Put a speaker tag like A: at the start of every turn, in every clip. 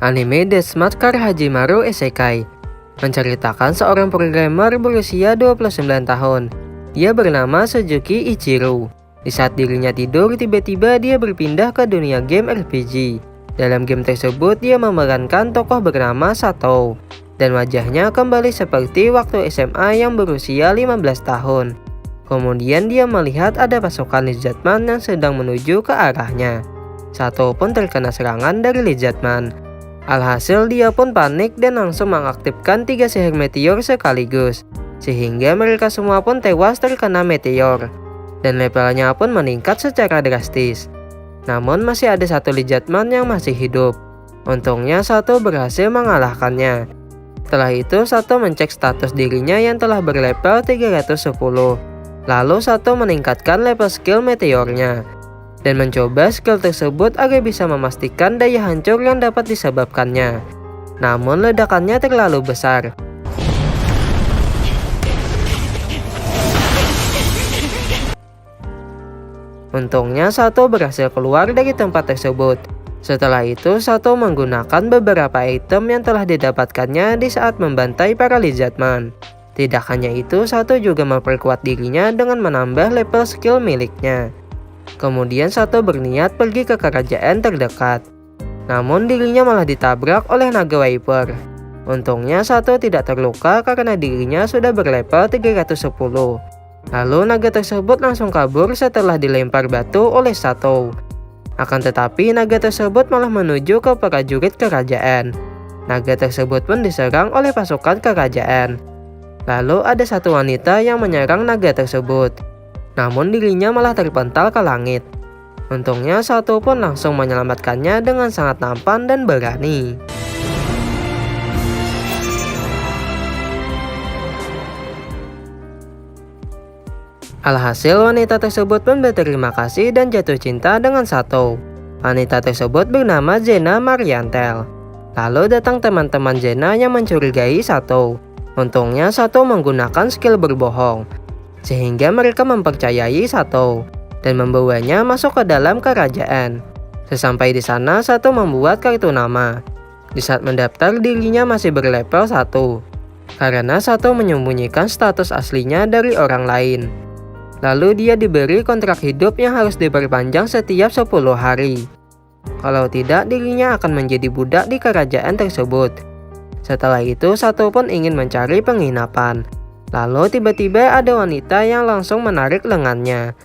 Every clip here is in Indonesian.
A: Anime Death Note Car Hajimaru Isekai menceritakan seorang programmer berusia 29 tahun. Dia bernama Suzuki Ichiro. Di saat dirinya tidur, tiba-tiba dia berpindah ke dunia game RPG. Dalam game tersebut, dia memerankan tokoh bernama Sato, dan wajahnya kembali seperti waktu SMA yang berusia 15 tahun. Kemudian dia melihat ada pasukan Lizardman yang sedang menuju ke arahnya. Sato pun terkena serangan dari Lizardman. Alhasil dia pun panik dan langsung mengaktifkan 3 sihir meteor sekaligus, sehingga mereka semua pun tewas terkena meteor, dan levelnya pun meningkat secara drastis. Namun masih ada satu Lizardman yang masih hidup. Untungnya Sato berhasil mengalahkannya. Setelah itu Sato mencek status dirinya yang telah berlevel 310. Lalu Sato meningkatkan level skill meteornya dan mencoba skill tersebut agar bisa memastikan daya hancur yang dapat disebabkannya. Namun ledakannya terlalu besar. Untungnya Sato berhasil keluar dari tempat tersebut. Setelah itu Sato menggunakan beberapa item yang telah didapatkannya di saat membantai para Lizardman. Tidak hanya itu, Sato juga memperkuat dirinya dengan menambah level skill miliknya. Kemudian Sato berniat pergi ke kerajaan terdekat. Namun dirinya malah ditabrak oleh naga Viper. Untungnya Sato tidak terluka karena dirinya sudah berlevel 310. Lalu naga tersebut langsung kabur setelah dilempar batu oleh Sato. Akan tetapi naga tersebut malah menuju ke prajurit kerajaan. Naga tersebut pun diserang oleh pasukan kerajaan. Lalu ada satu wanita yang menyerang naga tersebut. Namun dirinya malah terpental ke langit. Untungnya Sato pun langsung menyelamatkannya dengan sangat tampan dan berani. Alhasil wanita tersebut pun berterima kasih dan jatuh cinta dengan Sato. Wanita tersebut bernama Zena Mariantel. Lalu datang teman-teman Zena yang mencurigai Sato. Untungnya Sato menggunakan skill berbohong, sehingga mereka mempercayai Sato dan membawanya masuk ke dalam kerajaan. Sesampai di sana, Sato membuat kartu nama. Di saat mendaftar, dirinya masih berlevel 1 karena Sato menyembunyikan status aslinya dari orang lain. Lalu dia diberi kontrak hidup yang harus diperpanjang setiap 10 hari. Kalau tidak, dirinya akan menjadi budak di kerajaan tersebut. Setelah itu, Sato pun ingin mencari penginapan. Lalu tiba-tiba ada wanita yang langsung menarik lengannya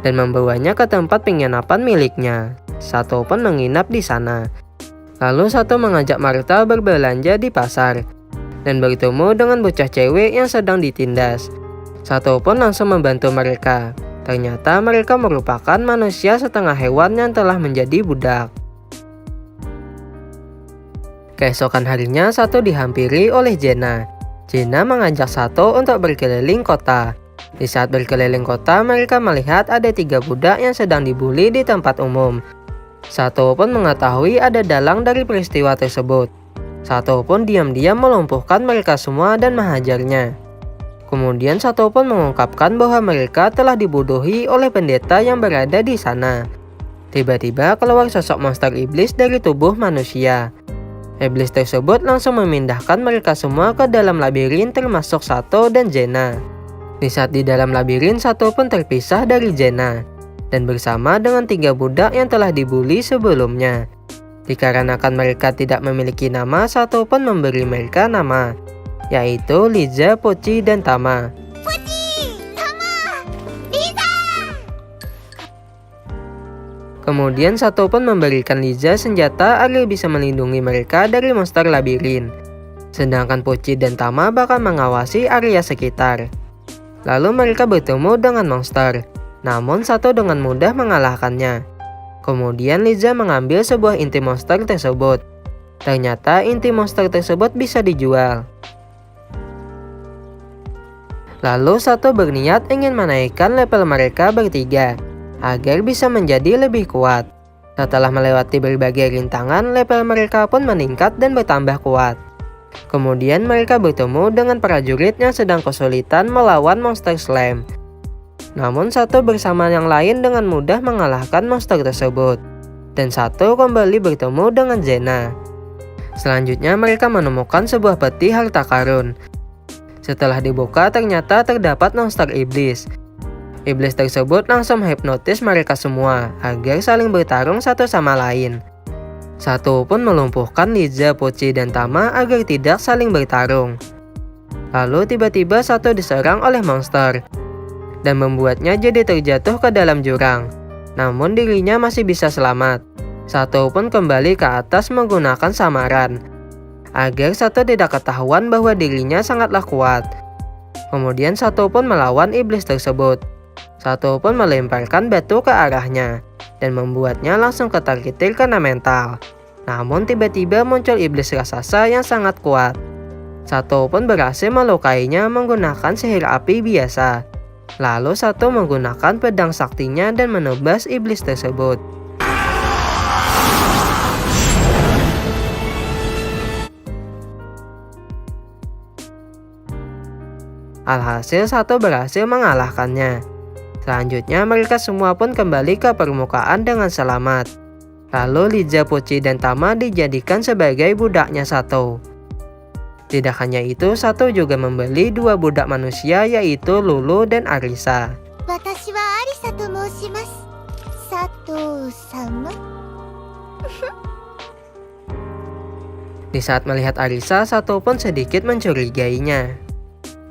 A: dan membawanya ke tempat penginapan miliknya. Sato pun menginap di sana. Lalu Sato mengajak Martha berbelanja di pasar dan bertemu dengan bocah cewek yang sedang ditindas. Sato pun langsung membantu mereka. Ternyata mereka merupakan manusia setengah hewan yang telah menjadi budak. Keesokan harinya Sato dihampiri oleh Zena. Zena mengajak Sato untuk berkeliling kota. Di saat berkeliling kota, mereka melihat ada 3 budak yang sedang dibuli di tempat umum. Sato pun mengetahui ada dalang dari peristiwa tersebut. Sato pun diam-diam melumpuhkan mereka semua dan menghajarnya. Kemudian Sato pun mengungkapkan bahwa mereka telah dibodohi oleh pendeta yang berada di sana. Tiba-tiba keluar sosok monster iblis dari tubuh manusia. Iblis tersebut langsung memindahkan mereka semua ke dalam labirin termasuk Sato dan Zena. Di saat di dalam labirin, Sato pun terpisah dari Zena dan bersama dengan 3 budak yang telah dibuli sebelumnya. Dikarenakan mereka tidak memiliki nama, Sato pun memberi mereka nama, yaitu Liza, Pochi, dan Tama. Kemudian Sato pun memberikan Liza senjata agar bisa melindungi mereka dari monster labirin. Sedangkan Pochi dan Tama bakal mengawasi area sekitar. Lalu mereka bertemu dengan monster. Namun Sato dengan mudah mengalahkannya. Kemudian Liza mengambil sebuah inti monster tersebut. Ternyata inti monster tersebut bisa dijual. Lalu Sato berniat ingin menaikkan level mereka bertiga agar bisa menjadi lebih kuat. Setelah melewati berbagai rintangan, level mereka pun meningkat dan bertambah kuat. Kemudian mereka bertemu dengan prajurit yang sedang kesulitan melawan monster slime. Namun Sato bersama yang lain dengan mudah mengalahkan monster tersebut. Dan Sato kembali bertemu dengan Zena. Selanjutnya mereka menemukan sebuah peti harta karun. Setelah dibuka ternyata terdapat monster iblis. Iblis tersebut langsung menghipnotis mereka semua agar saling bertarung satu sama lain. Sato pun melumpuhkan Liza, Pucci, dan Tama agar tidak saling bertarung. Lalu tiba-tiba Sato diserang oleh monster dan membuatnya jadi terjatuh ke dalam jurang. Namun dirinya masih bisa selamat. Sato pun kembali ke atas menggunakan samaran agar Sato tidak ketahuan bahwa dirinya sangatlah kuat. Kemudian Sato pun melawan iblis tersebut. Sato pun melemparkan batu ke arahnya dan membuatnya langsung ketar-ketir kena mental. Namun tiba-tiba muncul iblis raksasa yang sangat kuat. Sato pun berhasil melukainya menggunakan sihir api biasa. Lalu Sato menggunakan pedang saktinya dan menebas iblis tersebut. Alhasil Sato berhasil mengalahkannya. Selanjutnya mereka semua pun kembali ke permukaan dengan selamat. Lalu Liza, Pucci, dan Tama dijadikan sebagai budaknya Sato. Tidak hanya itu, Sato juga membeli dua budak manusia yaitu Lulu dan Arisa.
B: Watashi wa Arisa to moushimasu. Sato-sama?
A: Di saat melihat Arisa, Sato pun sedikit mencurigainya.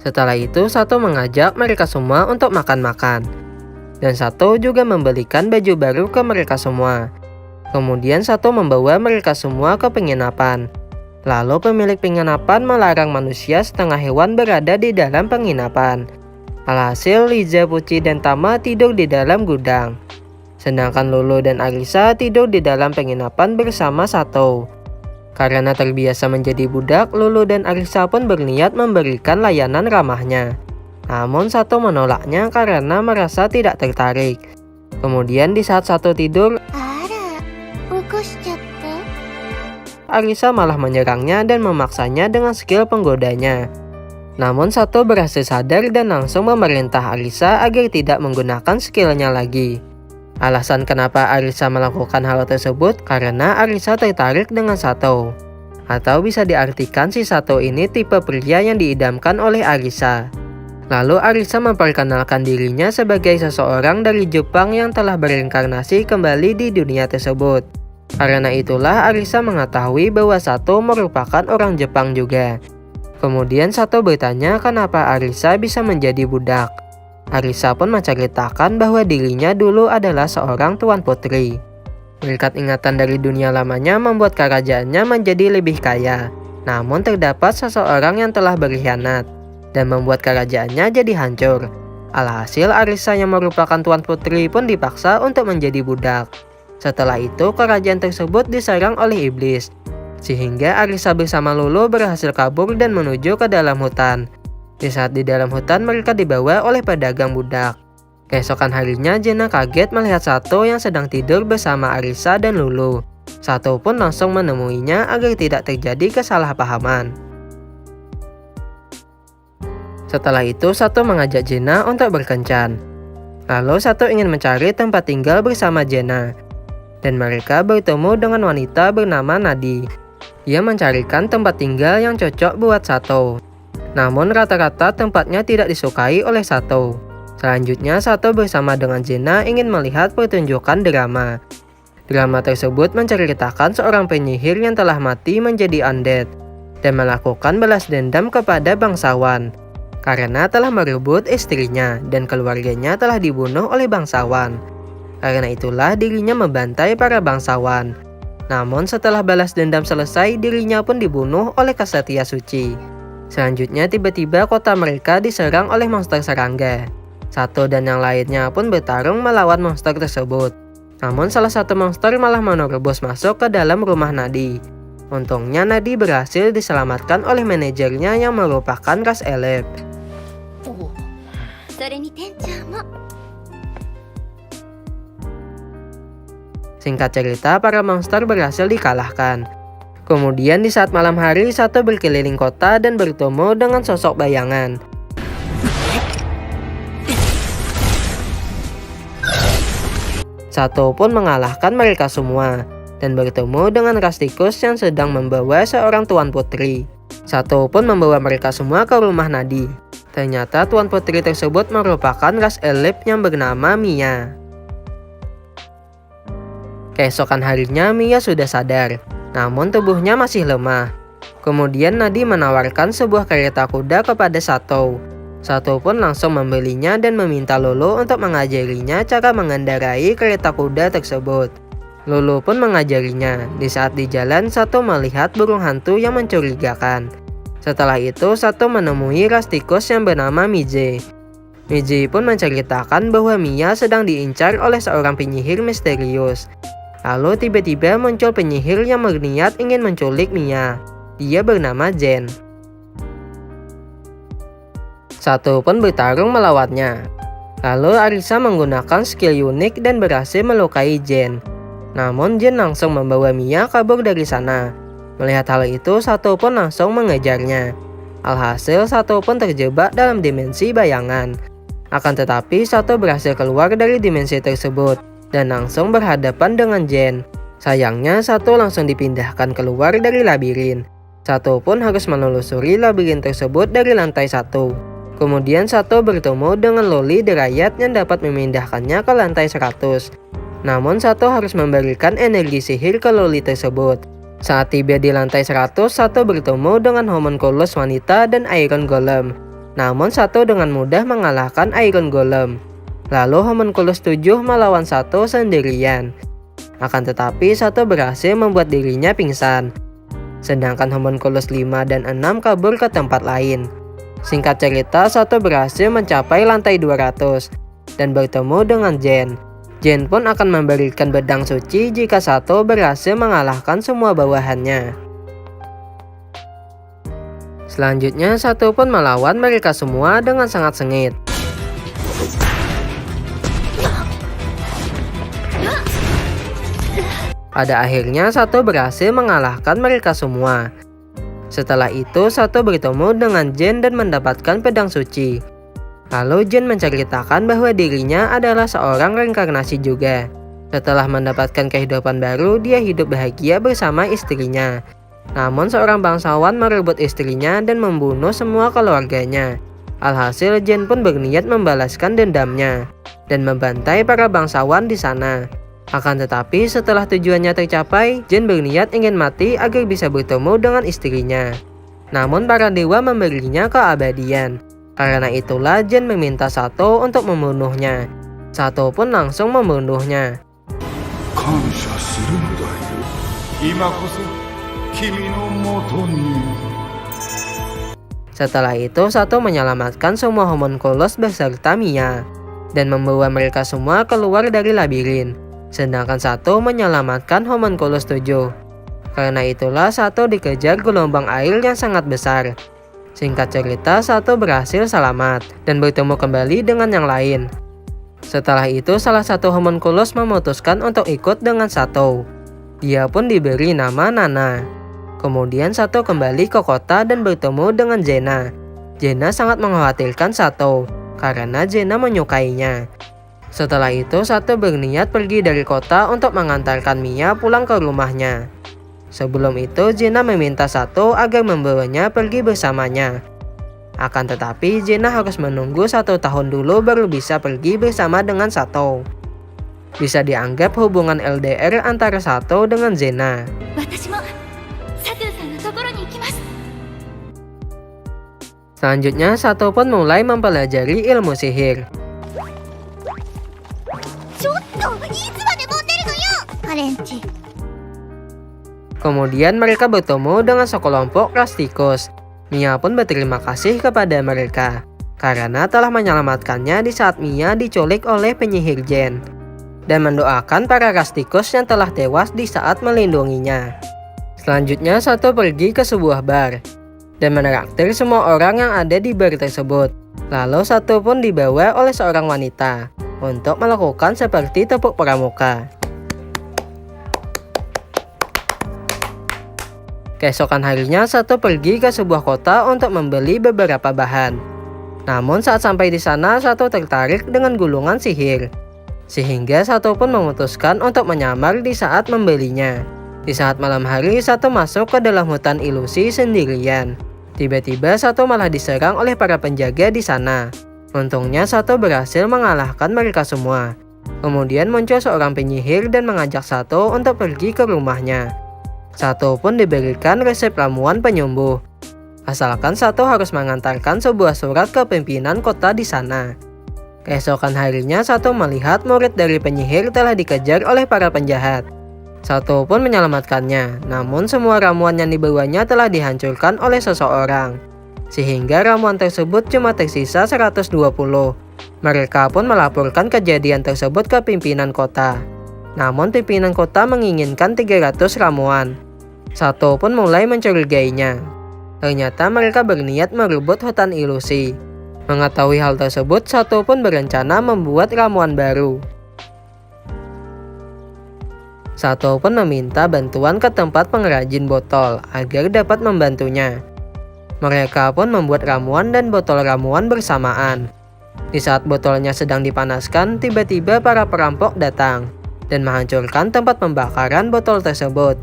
A: Setelah itu, Sato mengajak mereka semua untuk makan-makan. Dan Sato juga membelikan baju baru ke mereka semua. Kemudian Sato membawa mereka semua ke penginapan. Lalu pemilik penginapan melarang manusia setengah hewan berada di dalam penginapan. Alhasil Liza, Pucci, dan Tama tidur di dalam gudang. Sedangkan Lulu dan Arisa tidur di dalam penginapan bersama Sato. Karena terbiasa menjadi budak, Lulu dan Arisa pun berniat memberikan layanan ramahnya. Namun Sato menolaknya karena merasa tidak tertarik. Kemudian di saat Sato tidur, Arisa malah menyerangnya dan memaksanya dengan skill penggodanya. Namun Sato berhasil sadar dan langsung memerintah Arisa agar tidak menggunakan skillnya lagi. Alasan kenapa Arisa melakukan hal tersebut karena Arisa tertarik dengan Sato. Atau bisa diartikan si Sato ini tipe pria yang diidamkan oleh Arisa. Lalu Arisa memperkenalkan dirinya sebagai seseorang dari Jepang yang telah bereinkarnasi kembali di dunia tersebut. Karena itulah Arisa mengetahui bahwa Sato merupakan orang Jepang juga. Kemudian Sato bertanya kenapa Arisa bisa menjadi budak. Arisa pun menceritakan bahwa dirinya dulu adalah seorang tuan putri. Berkat ingatan dari dunia lamanya membuat kerajaannya menjadi lebih kaya. Namun terdapat seseorang yang telah berkhianat dan membuat kerajaannya jadi hancur. Alhasil Arisa yang merupakan tuan putri pun dipaksa untuk menjadi budak. Setelah itu kerajaan tersebut diserang oleh iblis. Sehingga Arisa bersama Lulu berhasil kabur dan menuju ke dalam hutan. Di saat di dalam hutan mereka dibawa oleh pedagang budak. Keesokan harinya Zena kaget melihat Sato yang sedang tidur bersama Arisa dan Lulu. Sato pun langsung menemuinya agar tidak terjadi kesalahpahaman. Setelah itu Sato mengajak Zena untuk berkencan. Lalu Sato ingin mencari tempat tinggal bersama Zena. Dan mereka bertemu dengan wanita bernama Nadi. Ia mencarikan tempat tinggal yang cocok buat Sato. Namun rata-rata tempatnya tidak disukai oleh Sato. Selanjutnya Sato bersama dengan Zena ingin melihat pertunjukan drama. Drama tersebut menceritakan seorang penyihir yang telah mati menjadi undead dan melakukan balas dendam kepada bangsawan karena telah merebut istrinya dan keluarganya telah dibunuh oleh bangsawan. Karena itulah dirinya membantai para bangsawan. Namun setelah balas dendam selesai, dirinya pun dibunuh oleh Ksatria Suci. Selanjutnya tiba-tiba kota mereka diserang oleh monster serangga. Sato dan yang lainnya pun bertarung melawan monster tersebut. Namun salah satu monster malah menerobos masuk ke dalam rumah Nadi. Untungnya Nadi berhasil diselamatkan oleh manajernya yang merupakan ras elef. Singkat cerita, para monster berhasil dikalahkan. Kemudian di saat malam hari, Sato berkeliling kota dan bertemu dengan sosok bayangan. Sato pun mengalahkan mereka semua dan bertemu dengan Rusticus yang sedang membawa seorang tuan putri. Sato pun membawa mereka semua ke rumah Nadi. Ternyata tuan putri tersebut merupakan ras elit yang bernama Mia. Keesokan harinya Mia sudah sadar, namun tubuhnya masih lemah. Kemudian Nadi menawarkan sebuah kereta kuda kepada Sato. Sato pun langsung membelinya dan meminta Lolo untuk mengajarinya cara mengendarai kereta kuda tersebut. Lolo pun mengajarinya. Di saat di jalan, Sato melihat burung hantu yang mencurigakan. Setelah itu, Sato menemui Rusticus yang bernama Mije. Mije pun menceritakan bahwa Mia sedang diincar oleh seorang penyihir misterius. Lalu tiba-tiba muncul penyihir yang berniat ingin menculik Mia. Dia bernama Jen. Sato pun bertarung melawannya. Lalu Arisa menggunakan skill unik dan berhasil melukai Jen. Namun Jen langsung membawa Mia kabur dari sana. Melihat hal itu, Sato pun langsung mengejarnya. Alhasil Sato pun terjebak dalam dimensi bayangan. Akan tetapi Sato berhasil keluar dari dimensi tersebut dan langsung berhadapan dengan Jen. Sayangnya Sato langsung dipindahkan keluar dari labirin. Sato pun harus menelusuri labirin tersebut dari lantai 1. Kemudian Sato bertemu dengan Loli Derayat yang dapat memindahkannya ke lantai 100. Namun Sato harus memberikan energi sihir ke Loli tersebut. Saat tiba di lantai 100, Sato bertemu dengan homunculus wanita dan Iron Golem. Namun Sato dengan mudah mengalahkan Iron Golem. Lalu homunculus 7 melawan Sato sendirian. Akan tetapi Sato berhasil membuat dirinya pingsan. Sedangkan homunculus 5 dan 6 kabur ke tempat lain. Singkat cerita, Sato berhasil mencapai lantai 200 dan bertemu dengan Jen. Jen pun akan memberikan pedang suci jika Sato berhasil mengalahkan semua bawahannya. Selanjutnya Sato pun melawan mereka semua dengan sangat sengit. Pada akhirnya Sato berhasil mengalahkan mereka semua. Setelah itu Sato bertemu dengan Jen dan mendapatkan pedang suci. Lalu Jen menceritakan bahwa dirinya adalah seorang reinkarnasi juga. Setelah mendapatkan kehidupan baru, dia hidup bahagia bersama istrinya. Namun seorang bangsawan merebut istrinya dan membunuh semua keluarganya. Alhasil Jen pun berniat membalaskan dendamnya dan membantai para bangsawan di sana. Akan tetapi setelah tujuannya tercapai, Jen berniat ingin mati agar bisa bertemu dengan istrinya. Namun para dewa memberinya keabadian. Karena itulah Jen meminta Sato untuk membunuhnya. Sato pun langsung membunuhnya. Setelah itu Sato menyelamatkan semua homunculus beserta Mia dan membawa mereka semua keluar dari labirin. Sedangkan Sato menyelamatkan homunculus 7. Karena itulah Sato dikejar gelombang air yang sangat besar. Singkat cerita, Sato berhasil selamat dan bertemu kembali dengan yang lain. Setelah itu salah satu homunculus memutuskan untuk ikut dengan Sato. Dia pun diberi nama Nana. Kemudian Sato kembali ke kota dan bertemu dengan Jena. Jena sangat mengkhawatirkan Sato karena Jena menyukainya. Setelah itu Sato berniat pergi dari kota untuk mengantarkan Mia pulang ke rumahnya. Sebelum itu Jena meminta Sato agar membawanya pergi bersamanya. Akan tetapi Jena harus menunggu 1 tahun dulu baru bisa pergi bersama dengan Sato. Bisa dianggap hubungan LDR antara Sato dengan Jena. Selanjutnya Sato pun mulai mempelajari ilmu sihir. Kemudian mereka bertemu dengan sekelompok Rusticus. Mia pun berterima kasih kepada mereka karena telah menyelamatkannya di saat Mia diculik oleh penyihir Jen, dan mendoakan para Rusticus yang telah tewas di saat melindunginya. Selanjutnya Sato pergi ke sebuah bar dan menraktir semua orang yang ada di bar tersebut. Lalu Sato pun dibawa oleh seorang wanita untuk melakukan seperti tepuk pramuka. Keesokan harinya Sato pergi ke sebuah kota untuk membeli beberapa bahan. Namun saat sampai di sana Sato tertarik dengan gulungan sihir. Sehingga Sato pun memutuskan untuk menyamar di saat membelinya. Di saat malam hari, Sato masuk ke dalam hutan ilusi sendirian. Tiba-tiba Sato malah diserang oleh para penjaga di sana. Untungnya Sato berhasil mengalahkan mereka semua. Kemudian muncul seorang penyihir dan mengajak Sato untuk pergi ke rumahnya. Sato pun diberikan resep ramuan penyembuh. Asalkan Sato harus mengantarkan sebuah surat ke pimpinan kota di sana. Keesokan harinya Sato melihat murid dari penyihir telah dikejar oleh para penjahat. Sato pun menyelamatkannya, namun semua ramuan yang dibawanya telah dihancurkan oleh seseorang. Sehingga ramuan tersebut cuma tersisa 120. Mereka pun melaporkan kejadian tersebut ke pimpinan kota. Namun pimpinan kota menginginkan 300 ramuan. Sato pun mulai mencurigainya. Ternyata mereka berniat merebut hutan ilusi. Mengetahui hal tersebut, Sato pun berencana membuat ramuan baru. Sato pun meminta bantuan ke tempat pengrajin botol agar dapat membantunya. Mereka pun membuat ramuan dan botol ramuan bersamaan. Di saat botolnya sedang dipanaskan, tiba-tiba para perampok datang dan menghancurkan tempat pembakaran botol tersebut.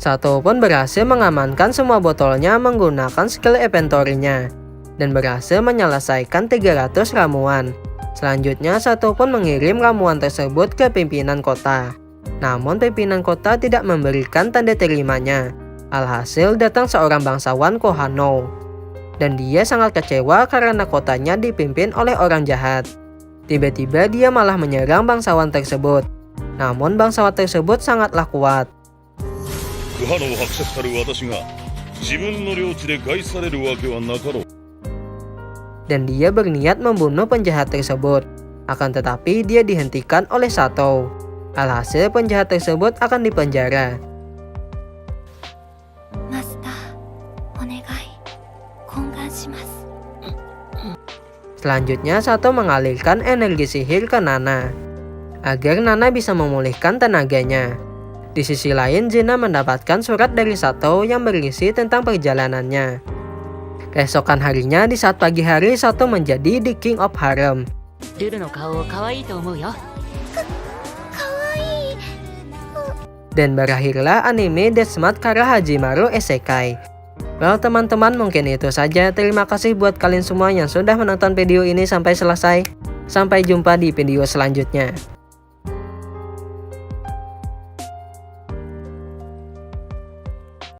A: Sato pun berhasil mengamankan semua botolnya menggunakan skill inventory-nya dan berhasil menyelesaikan 300 ramuan. Selanjutnya Sato pun mengirim ramuan tersebut ke pimpinan kota. Namun pimpinan kota tidak memberikan tanda terimanya. Alhasil datang seorang bangsawan Kohannou. Dan dia sangat kecewa karena kotanya dipimpin oleh orang jahat. Tiba-tiba dia malah menyerang bangsawan tersebut. Namun bangsawan tersebut sangatlah kuat. Dan dia berniat membunuh penjahat tersebut. Akan tetapi dia dihentikan oleh Sato. Alhasil penjahat tersebut akan dipenjara. Selanjutnya Sato mengalirkan energi sihir ke Nana agar Nana bisa memulihkan tenaganya. Di sisi lain, Zena mendapatkan surat dari Sato yang berisi tentang perjalanannya. Keesokan harinya, di saat pagi hari, Sato menjadi The King of Harem. Dan berakhirlah anime Deathmatch Kara Hajimaru Isekai. Well teman-teman, mungkin itu saja. Terima kasih buat kalian semua yang sudah menonton video ini sampai selesai. Sampai jumpa di video selanjutnya.